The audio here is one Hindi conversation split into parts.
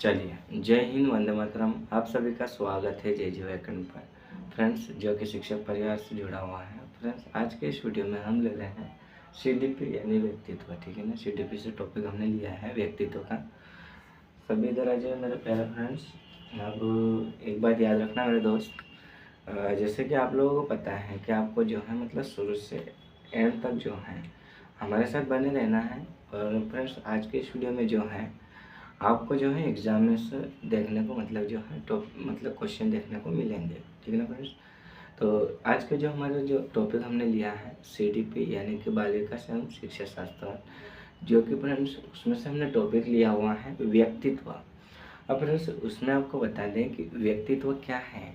चलिए, जय हिंद, वंदे मातरम। आप सभी का स्वागत है जय जीवा एकेडमी पर। फ्रेंड्स, जो कि शिक्षक परिवार से जुड़ा हुआ है। फ्रेंड्स, आज के इस वीडियो में हम ले रहे हैं सीडीपी यानी व्यक्तित्व। ठीक है ना, सीडीपी से टॉपिक हमने लिया है व्यक्तित्व का। सभी इधर आ जाए मेरे प्यारे फ्रेंड्स। अब एक बात याद रखना मेरे दोस्त, जैसे कि आप लोगों को पता है कि आपको जो है मतलब शुरू से एंड तक जो है हमारे साथ बने रहना है। और फ्रेंड्स, आज के इस वीडियो में जो है आपको जो है एग्जाम में से देखने को मतलब जो है मतलब क्वेश्चन देखने को मिलेंगे। ठीक है ना फ्रेंड्स। तो आज के जो हमारा जो टॉपिक हमने लिया है सीडीपी यानी कि बाल विकास एवं शिक्षा शास्त्र, जो कि फ्रेंड्स उसमें से हमने टॉपिक लिया हुआ है व्यक्तित्व। अब फ्रेंड्स उसमें आपको बता दें कि व्यक्तित्व क्या है,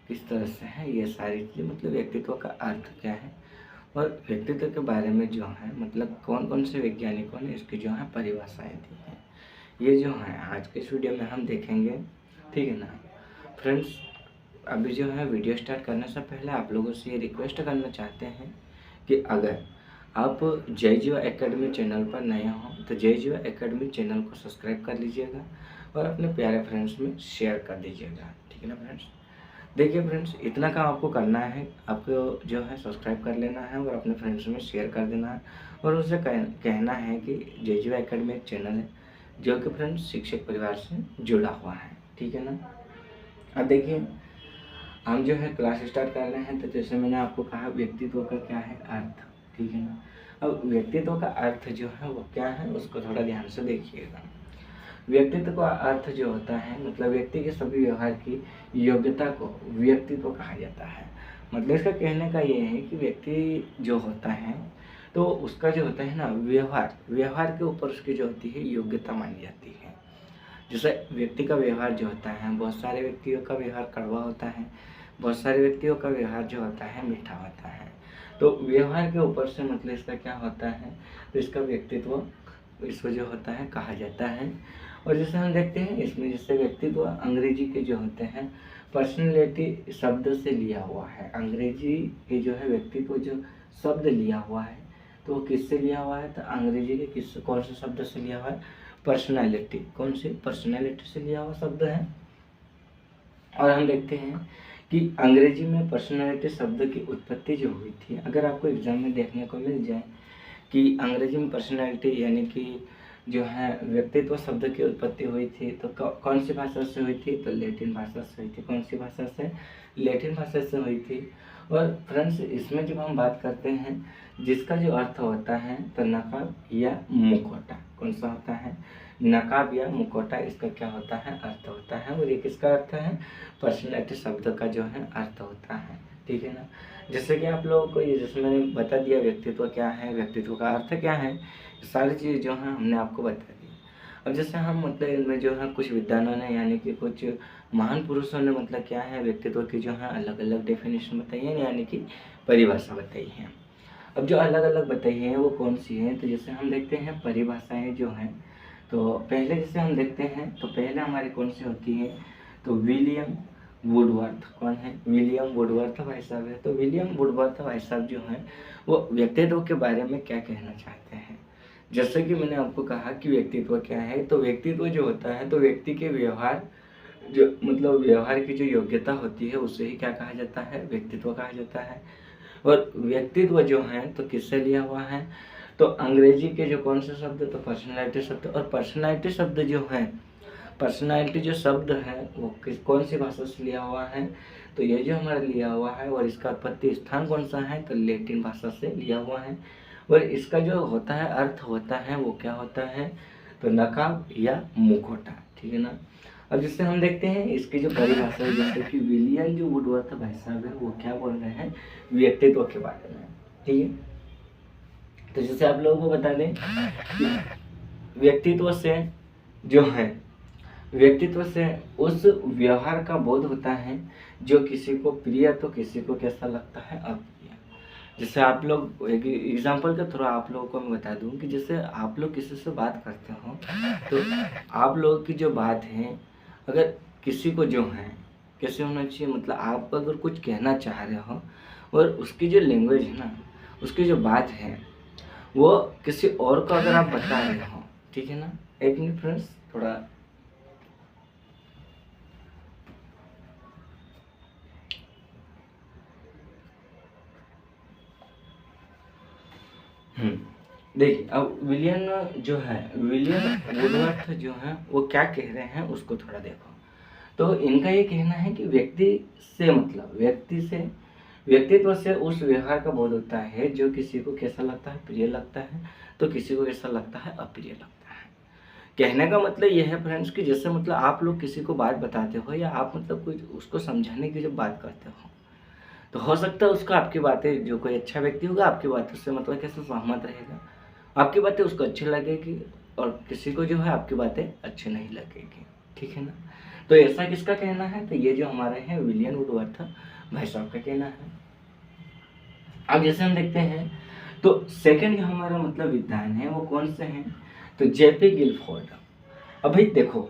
किस तरह से है, ये सारी चीज़ें मतलब व्यक्तित्व का अर्थ क्या है और व्यक्तित्व के बारे में जो है मतलब कौन कौन से वैज्ञानिकों ने इसकी जो है परिभाषाएँ दी हैं, ये जो है आज के इस वीडियो में हम देखेंगे। ठीक है ना फ्रेंड्स। अभी जो है वीडियो स्टार्ट करने से पहले आप लोगों से ये रिक्वेस्ट करना चाहते हैं कि अगर आप जय जीवा एकेडमी चैनल पर नए हो तो जय जीवा एकेडमी चैनल को सब्सक्राइब कर लीजिएगा और अपने प्यारे फ्रेंड्स में शेयर कर दीजिएगा। ठीक है ना फ्रेंड्स। देखिए फ्रेंड्स, इतना काम आपको करना है, आपको जो है सब्सक्राइब कर लेना है और अपने फ्रेंड्स में शेयर कर देना है और उनसे कहना है कि जय जीवा एकेडमी एक चैनल है जो कि फ्रेंड्स शिक्षक परिवार से जुड़ा हुआ है। ठीक है ना। अब देखिए, हम जो है क्लास स्टार्ट कर रहे हैं। तो जैसे मैंने आपको कहा व्यक्तित्व का क्या है अर्थ। ठीक है ना। अब व्यक्तित्व का अर्थ जो है वो क्या है उसको थोड़ा ध्यान से देखिएगा। व्यक्तित्व का अर्थ जो होता है मतलब व्यक्ति के सभी व्यवहार की योग्यता को व्यक्तित्व कहा जाता है। मतलब इसका कहने का ये है कि व्यक्ति जो होता है तो उसका जो होता है ना व्यवहार के ऊपर उसकी जो होती है योग्यता मानी जाती है। जैसे व्यक्ति का व्यवहार जो होता है, बहुत सारे व्यक्तियों का व्यवहार कड़वा होता है, बहुत सारे व्यक्तियों का व्यवहार जो होता है मीठा होता है। तो व्यवहार के ऊपर से मतलब इसका क्या होता है, तो इसका व्यक्तित्व इसको जो होता है कहा जाता है। और जैसे हम देखते हैं इसमें जैसे व्यक्तित्व अंग्रेजी के जो होते हैं पर्सनैलिटी शब्द से लिया हुआ है। अंग्रेजी के जो है व्यक्तित्व जो शब्द लिया हुआ है तो वो किससे लिया हुआ है, तो अंग्रेजी के कौन से शब्द से लिया हुआ है, पर्सनैलिटी। कौन सी पर्सनैलिटी से लिया हुआ शब्द है। और हम देखते हैं कि अंग्रेजी में पर्सनैलिटी शब्द की उत्पत्ति जो हुई थी, अगर आपको एग्जाम में देखने को मिल जाए कि अंग्रेजी में पर्सनैलिटी यानी कि जो है व्यक्तित्व शब्द की उत्पत्ति हुई थी तो कौन सी भाषा से हुई थी, तो लैटिन भाषा से हुई थी। कौन सी भाषा से, लैटिन भाषा से हुई थी। और फ्रेंड्स इसमें जब हम बात करते हैं जिसका जो अर्थ होता है तो नकाब या मुखौटा। कौन सा होता है, नकाब या मुखौटा, इसका क्या होता है, अर्थ होता है। और ये किसका अर्थ है, पर्सनैलिटी शब्द का जो है अर्थ होता है। ठीक है ना। जैसे कि आप लोगों को ये जैसे मैंने बता दिया व्यक्तित्व क्या है, व्यक्तित्व का अर्थ क्या है, सारी चीज़ जो है हमने आपको बता दी। अब जैसे हम मतलब इनमें जो है कुछ विद्वानों ने यानी कि कुछ महान पुरुषों ने मतलब क्या है व्यक्तित्व की जो है अलग अलग डेफिनेशन बताई है यानी कि परिभाषा बताई है। अब जो अलग अलग बताई है वो कौन सी है, तो जैसे हम देखते हैं परिभाषाएं जो हैं, तो पहले जैसे हम देखते हैं तो पहले हमारी कौन सी होती है, तो विलियम वुडवर्थ। कौन है, विलियम वुडवर्थ भाई साहब है। तो विलियम वुडवर्थ भाई साहब जो हैं वो व्यक्तित्व के बारे में क्या कहना चाहते हैं। जैसे कि मैंने आपको कहा कि व्यक्तित्व क्या है, तो व्यक्तित्व जो होता है तो व्यक्ति के व्यवहार जो मतलब व्यवहार की जो योग्यता होती है उसे ही क्या कहा जाता है, व्यक्तित्व कहा जाता है। और व्यक्तित्व जो है तो किससे लिया हुआ है, तो अंग्रेजी के जो कौन से शब्द, तो पर्सनैलिटी शब्द। और पर्सनैलिटी शब्द जो है, पर्सनैलिटी जो शब्द है वो कौन सी भाषा से लिया हुआ है, तो ये जो हमारा लिया हुआ है और इसका उत्पत्ति स्थान कौन सा है, तो लैटिन भाषा से लिया हुआ है। और इसका जो होता है अर्थ होता है वो क्या होता है, तो नकाब या मुखौटा। ठीक है ना। अब जिससे हम देखते हैं इसकी जो परिभाषा है, जैसे कि विलियम जो वुडवर्थ भाई साहब है वो क्या बोल रहे हैं व्यक्तित्व के बारे में। ठीक है। तो जैसे आप लोगों को बता दें कि व्यक्तित्व से जो है, व्यक्तित्व से उस व्यवहार का बोध होता है जो किसी को प्रिय तो किसी को कैसा लगता है अप्रिय। जैसे आप लोग एक एग्जांपल के थ्रू आप लोगों को मैं बता दूं कि जैसे आप लोग किसी से बात करते हो तो आप लोगों की जो बात है अगर किसी को जो है कैसे होना चाहिए, मतलब आप अगर कुछ कहना चाह रहे हो और उसकी जो लैंग्वेज है ना, उसकी जो बात है वो किसी और को अगर आप बता रहे हो, ठीक है ना। एक मिनट फ्रेंड्स, थोड़ा देखिए अब विलियम वुडवर्थ जो है वो क्या कह रहे हैं उसको थोड़ा देखो। तो इनका ये कहना है कि व्यक्तित्व से उस व्यवहार का बोध होता है जो किसी को कैसा लगता है, प्रिय लगता है, तो किसी को कैसा लगता है, अप्रिय लगता है। कहने का मतलब यह है फ्रेंड्स कि जैसे मतलब आप लोग किसी को बात बताते हो या आप मतलब कुछ उसको समझाने की जब बात करते हो, तो हो सकता है उसको आपकी बातें, जो कोई अच्छा व्यक्ति होगा आपकी बातों से मतलब कैसे सहमत रहेगा, आपकी बातें उसको अच्छी लगेगी, और किसी को जो है आपकी बातें अच्छी नहीं लगेगी। ठीक है ना। तो ऐसा किसका कहना है, तो ये जो हमारे हैं विलियम वुडवर्थ भाई साहब का कहना है। अब जैसे हम देखते हैं तो सेकंड जो हमारा मतलब विद्वान है वो कौन से हैं, तो जेपी गिलफोर्ड। अभी देखो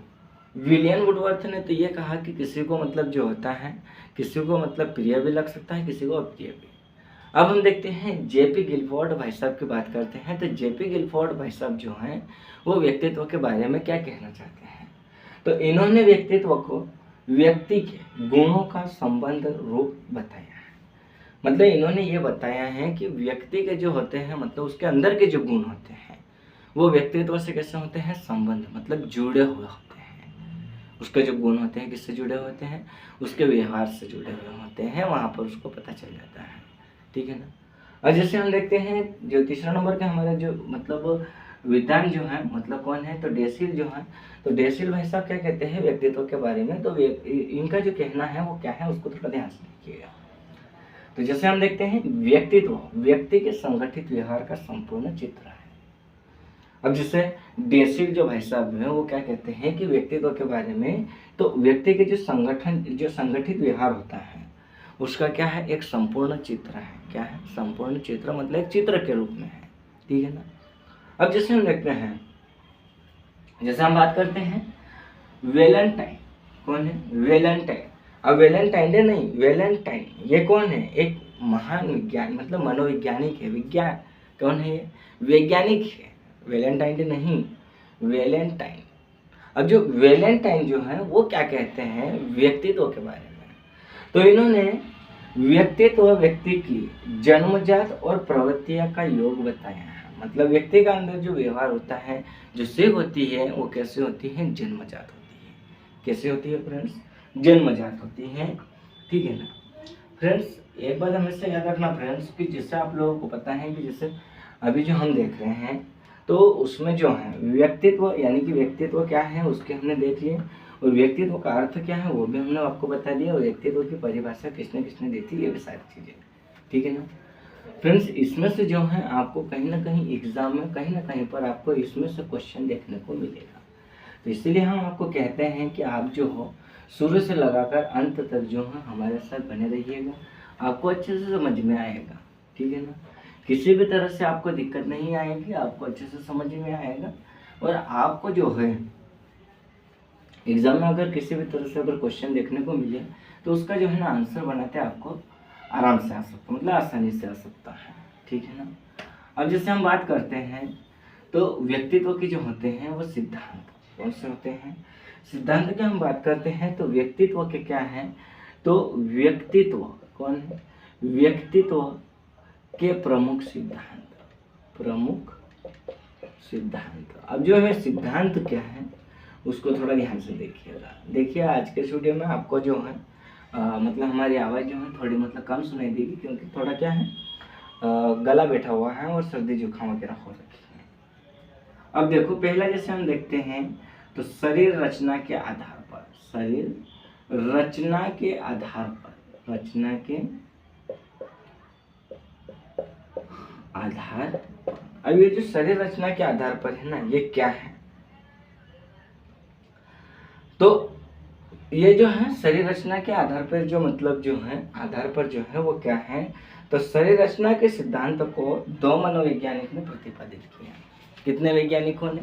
विलियम वुडवर्थ ने तो ये कहा कि किसी को मतलब जो होता है, किसी को मतलब प्रिय भी लग सकता है, किसी को अप्रिय भी। अब हम देखते हैं जेपी गिलफोर्ड भाई साहब की बात करते हैं। तो जेपी गिलफोर्ड भाई साहब जो हैं वो व्यक्तित्व के बारे में क्या कहना चाहते हैं, तो इन्होंने व्यक्तित्व को व्यक्ति के गुणों का संबंध रूप बताया है। मतलब इन्होंने ये बताया है कि व्यक्ति के जो होते हैं मतलब उसके अंदर के जो गुण होते हैं वो व्यक्तित्व से कैसे होते हैं, संबंध मतलब जुड़े हुए होते हैं। उसके जो गुण होते हैं किससे जुड़े होते हैं, उसके व्यवहार से जुड़े हुए होते हैं, वहाँ पर उसको पता चल जाता है। ठीक है ना। और जैसे हम देखते हैं जो तीसरा नंबर का हमारा जो मतलब विद्वान जो है मतलब कौन है, तो डेसिल जो है। तो डेसिल भाई साहब क्या कहते हैं व्यक्तित्व के बारे में, तो इनका जो कहना है वो क्या है उसको थोड़ा ध्यान से देखिएगा। तो जैसे हम देखते हैं व्यक्तित्व व्यक्ति के संगठित व्यवहार का संपूर्ण चित्र है। अब जैसे डेसिल जो भाई साहब है वो क्या कहते हैं कि व्यक्तित्व के बारे में, तो व्यक्ति के जो संगठित व्यवहार होता है उसका क्या है, एक संपूर्ण चित्र है। क्या है, संपूर्ण चित्र मतलब एक चित्र के रूप में है। ठीक है ना। अब जैसे हम देखते हैं, जैसे हम बात करते हैं वेलेंटाइन, कौन है, वेलेंटाइन। अब वेलेंटाइन डे नहीं, वेलेंटाइन ये कौन है, एक महान विज्ञान मतलब मनोवैज्ञानिक है। विज्ञान कौन है, ये वैज्ञानिक है, वेलेंटाइन डे नहीं, वेलेंटाइन। अब जो वेलेंटाइन जो है वो क्या कहते हैं व्यक्तित्व के बारे में, तो इन्होंने व्यक्तित्व व्यक्ति की जन्मजात और प्रवृत्तियां का योग बताया है। मतलब व्यक्ति का अंदर जो व्यवहार होता है, जो सीख होती है वो कैसे होती है, जन्मजात होती है। कैसे होती है फ्रेंड्स, जन्मजात होती है। ठीक है ना फ्रेंड्स। एक बात हमेशा याद रखना फ्रेंड्स कि जैसे आप लोगों को पता है कि जैसे अभी जो हम देख रहे हैं तो उसमें जो है व्यक्तित्व यानी कि व्यक्तित्व क्या है उसके हमने देख लिए, और व्यक्तित्व का अर्थ क्या है वो भी हमने आपको बता दिया, और व्यक्तित्व की परिभाषा किसने किसने दी थी, ये भी सारी चीज़ें। ठीक है ना फ्रेंड्स। इसमें से जो है आपको कहीं ना कहीं एग्जाम में कहीं ना कहीं पर आपको इसमें से क्वेश्चन देखने को मिलेगा। तो इसीलिए हम आपको कहते हैं कि आप जो हो शुरू से लगाकर अंत तक जो है हमारे साथ बने रहिएगा, आपको अच्छे से समझ में आएगा। ठीक है ना। किसी भी तरह से आपको दिक्कत नहीं आएगी, आपको अच्छे से समझ में आएगा। और आपको जो है एग्जाम में अगर किसी भी तरह से अगर क्वेश्चन देखने को मिले तो उसका जो है ना आंसर बनाते आपको आराम से आ सकता, मतलब आसानी से आ सकता है। ठीक है ना। अब जैसे हम बात करते हैं तो व्यक्तित्व के जो होते हैं वो सिद्धांत कौन से होते हैं, सिद्धांत की हम बात करते हैं तो व्यक्तित्व के क्या है, तो व्यक्तित्व कौन है, व्यक्तित्व के प्रमुख सिद्धांत। अब जो है सिद्धांत क्या है उसको थोड़ा ध्यान से देखिएगा। देखिए आज के वीडियो में आपको जो है मतलब हमारी आवाज़ जो है थोड़ी मतलब कम सुनाई देगी, क्योंकि थोड़ा क्या है गला बैठा हुआ है और सर्दी जुकाम वगैरह हो रखी है। अब देखो पहला जैसे हम देखते हैं तो शरीर रचना के आधार पर अब ये जो शरीर रचना के आधार पर है ना ये क्या है, तो ये जो है शरीर रचना के आधार पर जो मतलब जो है आधार पर जो है वो क्या है, तो शरीर रचना के सिद्धांत को दो मनोवैज्ञानिक ने प्रतिपादित किया। कितने वैज्ञानिकों ने,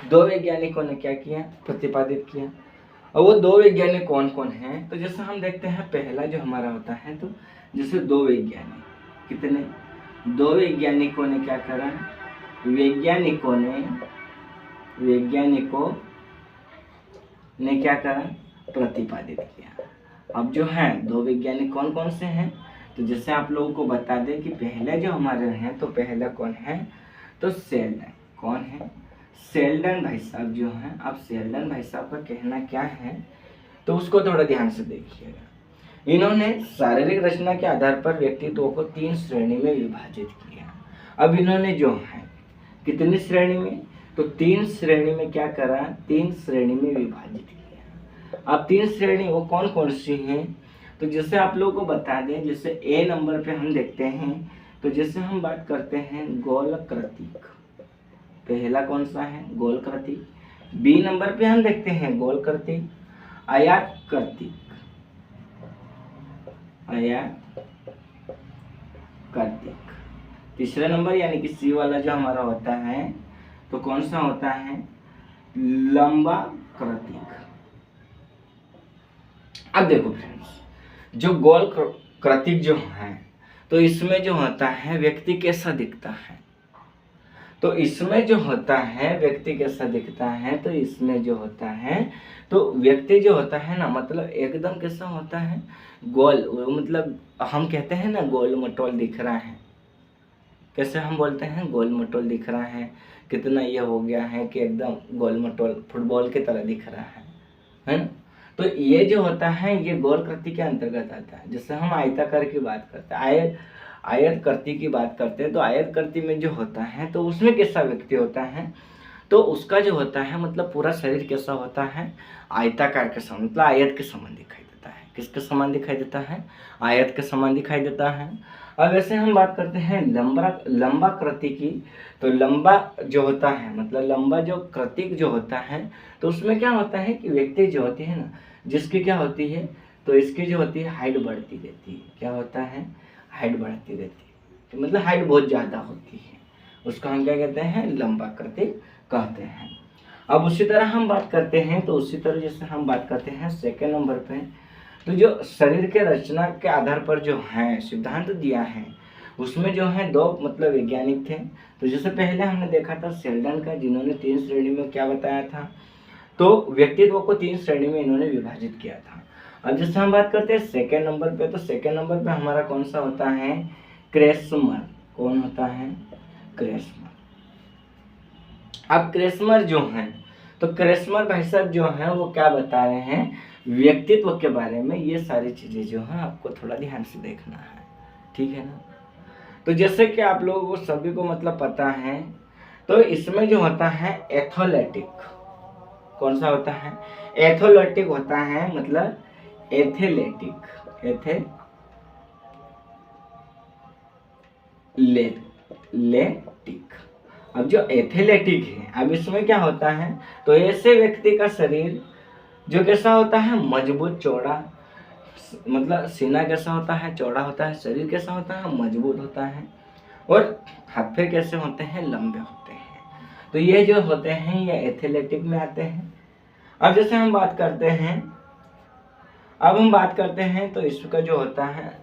दो वैज्ञानिकों ने क्या किया, प्रतिपादित किया। और वो दो वैज्ञानिक कौन कौन हैं, तो जैसे हम देखते हैं पहला जो हमारा होता है तो जैसे दो वैज्ञानिक, कितने, दो वैज्ञानिकों ने क्या करा, वैज्ञानिकों ने क्या करा, प्रतिपादित किया। अब जो है दो वैज्ञानिक कौन कौन से हैं, तो जैसे आप लोगों को बता दें कि पहले जो हमारे हैं तो पहला कौन है, तो शेल्डन कौन है? शेल्डन भाई साहब जो हैं, अब शेल्डन भाई साहब का कहना क्या है तो उसको थोड़ा ध्यान से देखिएगा। इन्होंने शारीरिक रचना के आधार पर व्यक्तित्व को 3 श्रेणी में विभाजित किया। अब इन्होंने जो है कितनी श्रेणी में, तो 3 श्रेणी में क्या करा, 3 श्रेणी में विभाजित किया। अब 3 श्रेणी वो कौन कौन सी हैं, तो जैसे आप लोगों को बता दें, जैसे ए नंबर पे हम देखते हैं, तो जैसे हम बात करते हैं गोलकृतिक, पहला कौन सा है, गोलकृतिक। बी नंबर पे हम देखते हैं गोलकृतिक, आयताकृतिक, आयताकृतिक। तीसरा नंबर यानी कि सी वाला जो हमारा होता है तो कौन सा होता है, लंबाकृतिक। अब देखो फ्रेंड्स, जो गोलकृतिक जो है तो इसमें जो होता है व्यक्ति कैसा दिखता है, तो इसमें जो होता है व्यक्ति कैसा दिखता है, तो इसमें जो होता है तो व्यक्ति जो होता है ना, मतलब एकदम कैसा होता है, गोल, मतलब हम कहते हैं ना गोल मटोल दिख रहा है, कैसे हम बोलते हैं गोल मटोल दिख रहा है, कितना ये हो गया है कि एकदम गोल मटोल फुटबॉल की तरह दिख रहा है ना। तो ये जो होता है ये गोलकृति के अंतर्गत आता है। जैसे हम आयताकार की बात करते हैं, आयतकृति की बात करते हैं, तो आयतकृति में जो होता है तो उसमें कैसा व्यक्ति होता है, तो उसका जो होता है मतलब पूरा शरीर कैसा होता है, आयताकार के समान, मतलब आयत के समान दिखाई देता है। किसके समान दिखाई देता है, आयत के समान दिखाई देता है। अब वैसे हम बात करते हैं लंबाकृति की, तो लंबा जो होता है मतलब लंबा जो कृतिक जो होता है तो उसमें क्या होता है कि व्यक्ति जो होती है ना, जिसकी क्या होती है, तो इसकी जो होती है हाइट बढ़ती रहती है। क्या होता है, हाइट बढ़ती रहती है, तो मतलब हाइट बहुत ज़्यादा होती है, उसको हम क्या कहते हैं, लंबाकृतिक कहते हैं। अब उसी तरह हम बात करते हैं, तो उसी तरह जैसे हम बात करते हैं सेकेंड नंबर पे, तो जो शरीर के रचना के आधार पर जो है सिद्धांत दिया है उसमें जो है 2 मतलब वैज्ञानिक थे। तो जैसे पहले हमने देखा था शेल्डन का, जिन्होंने 3 श्रेणी में क्या बताया था, तो व्यक्तित्व को 3 श्रेणी में इन्होंने विभाजित किया था। अब जैसे हम बात करते हैं सेकेंड नंबर पे, तो सेकेंड नंबर पे हमारा कौन सा होता है, क्रेस्मर। कौन होता है, क्रेस्मर। अब क्रेस्मर जो है, तो क्रेस्मर भाई साहब जो है वो क्या बता रहे हैं व्यक्तित्व के बारे में, ये सारी चीजें जो है आपको थोड़ा ध्यान से देखना है, ठीक है ना। तो जैसे कि आप लोगों को सभी को मतलब पता है, तो इसमें जो होता है एथलेटिक, कौन सा होता है, एथलेटिक होता है, मतलब एथलेटिक, एथलेटिक। अब जो एथलेटिक है, अब इसमें क्या होता है, तो ऐसे व्यक्ति का शरीर जो कैसा होता है, मजबूत चौड़ा, मतलब सीना कैसा होता है, चौड़ा होता है, शरीर कैसा होता है, मजबूत होता है, और हाथ पैर कैसे होते हैं, लंबे होते हैं। तो ये जो होते हैं ये एथलेटिक में आते हैं। अब जैसे हम बात करते हैं, तो इसका जो होता है